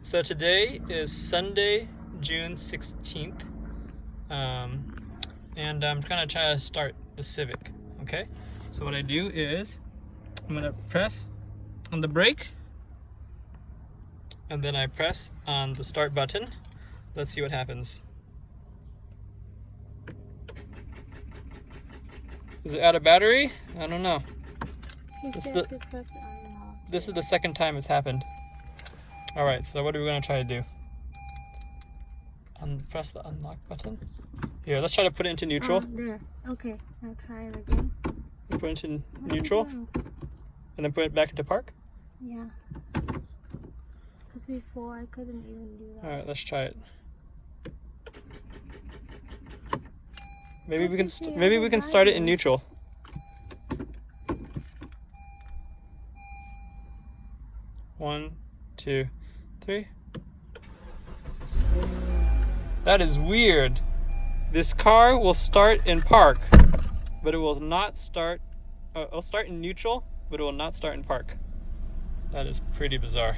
So today is Sunday, June 16th, and I'm gonna try to start the Civic, okay? So what I do is, I'm gonna press on the brake, and then I press on the start button. Let's see what happens. Is it out of battery? I don't know. This is the second time it's happened. Alright, so what are we going to try to do? Press the unlock button. Here, let's try to put it into neutral. There. Okay, now try it again. Put it into neutral. And then put it back into park? Yeah. Because before I couldn't even do that. Alright, let's try it. Maybe we can start it in neutral. One, 2, 3. That is weird. This car will start in park, but it will not start. It'll start in neutral, but it will not start in park. That is pretty bizarre.